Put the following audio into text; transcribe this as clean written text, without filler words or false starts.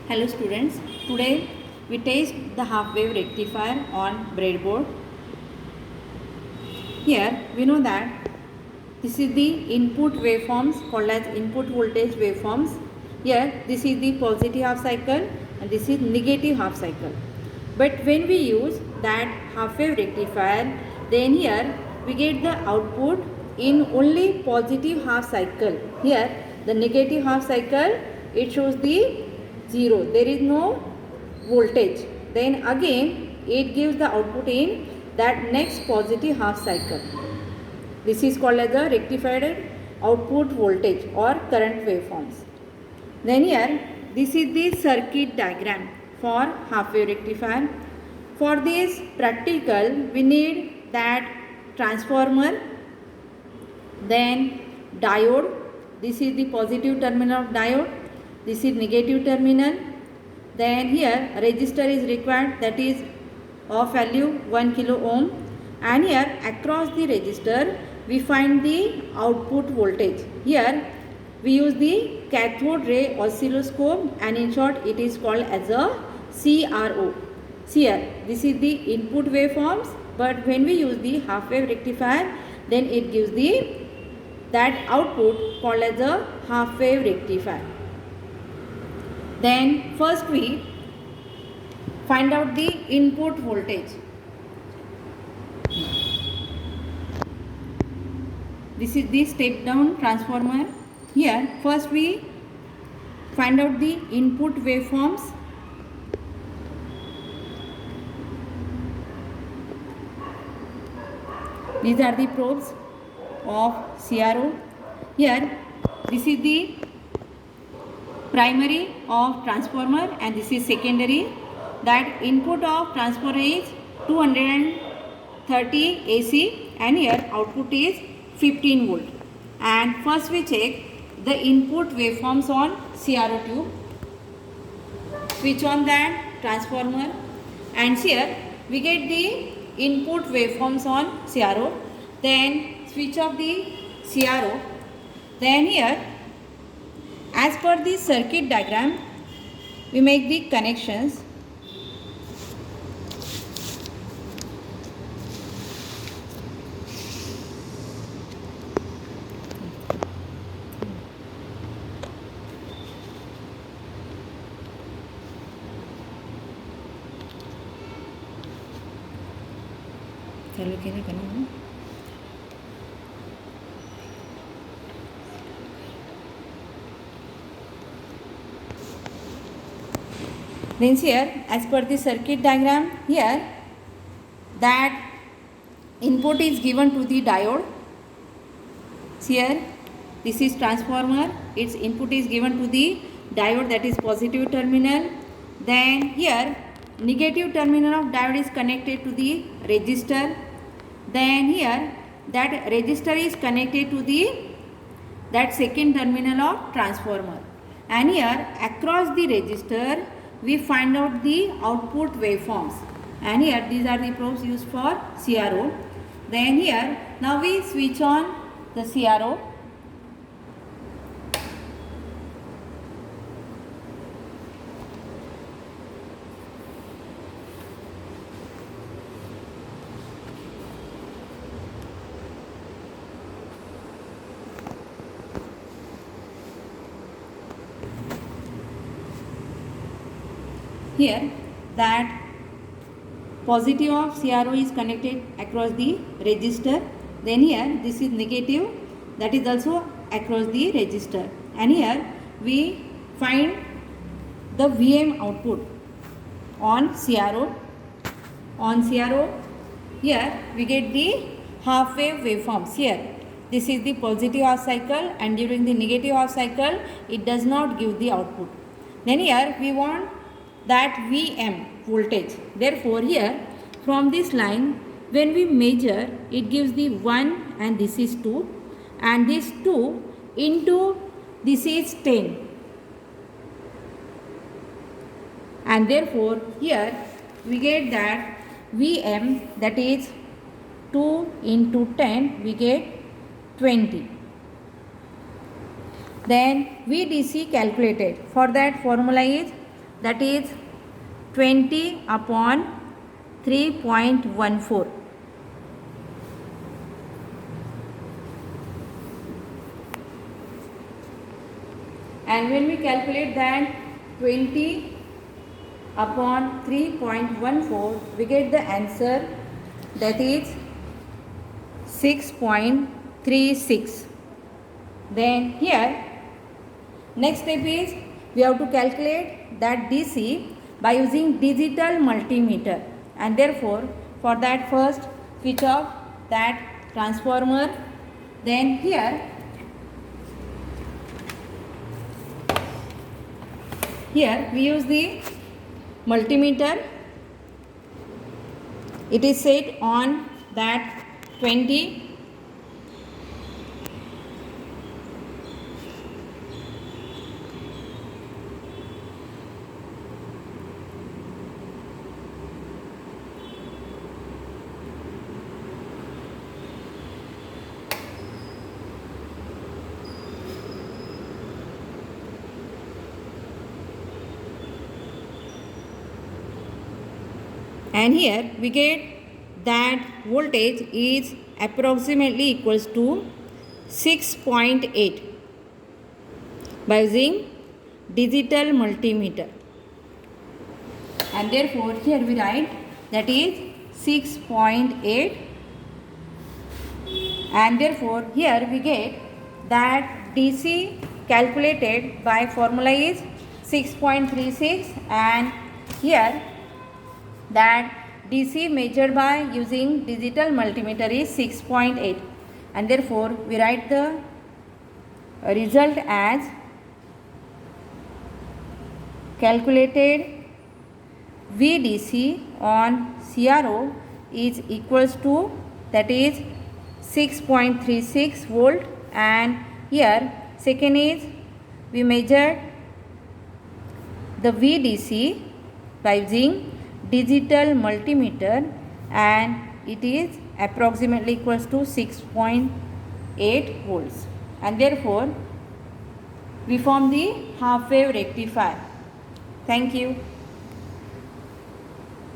Hello students, today we test the half wave rectifier on breadboard. Here we know that this is the input waveforms called as input voltage waveforms. Here this is the positive half cycle and this is negative half cycle. But when we use that half wave rectifier, then here we get the output in only positive half cycle. Here the negative half cycle, it shows the 0. There is no voltage. Then again it gives the output in that next positive half cycle. This is called as a rectified output voltage or current waveforms. Then here this is the circuit diagram for half wave rectifier. For this practical we need that transformer, then diode. This is the positive terminal of diode, this is negative terminal. Then here resistor is required, that is of value 1 kilo ohm, and here across the resistor we find the output voltage. Here we use the cathode ray oscilloscope and in short it is called as a CRO. Here this is the input waveforms, but when we use the half wave rectifier then it gives the that output called as a half wave rectifier. Then first we find out the input voltage. This is the step down transformer. Here first we find out the input waveforms. These are the probes of CRO. Here this is the primary of transformer and this is secondary. That input of transformer is 230 AC and here output is 15 volt. And first we check the input waveforms on CRO tube. Switch on that transformer and here we get the input waveforms on CRO. Then switch off the CRO. Then here as per the circuit diagram we make the connections. चालू केलं का ना. Then here as per the circuit diagram, here that input is given to the diode. Here this is transformer, its input is given to the diode, that is positive terminal. Then here negative terminal of diode is connected to the resistor. Then here that resistor is connected to the that second terminal of transformer, and here across the resistor we find out the output waveforms, and here these are the probes used for CRO. Then here now we switch on the CRO. Here that positive of CRO is connected across the resistor. Then here this is negative, that is also across the resistor, and here we find the VM output on CRO. On CRO here we get the half wave waveforms. Here this is the positive half cycle and during the negative half cycle it does not give the output. Then here we want that VM voltage. Therefore here from this line when we measure it gives the 1 and this is 2 and this 2 into this is 10, and therefore here we get that VM, that is 2 into 10 we get 20. Then VDC calculated. For that formula is that is 20 upon 3.14. And when we calculate that 20 upon 3.14, we get the answer, that is 6.36. Then here next step is we have to calculate that DC by using digital multimeter, and therefore for that first switch off that transformer. Then here we use the multimeter. It is set on that 20. And here we get that voltage is approximately equals to 6.8 by using digital multimeter, and therefore here we write that is 6.8, and therefore here we get that DC calculated by formula is 6.36, and here that DC measured by using digital multimeter is 6.8, and therefore we write the result as calculated VDC on CRO is equals to, that is 6.36 volt, and here second is we measured the VDC by using digital multimeter, and it is approximately equals to 6.8 volts, and therefore we form the half wave rectifier. Thank you.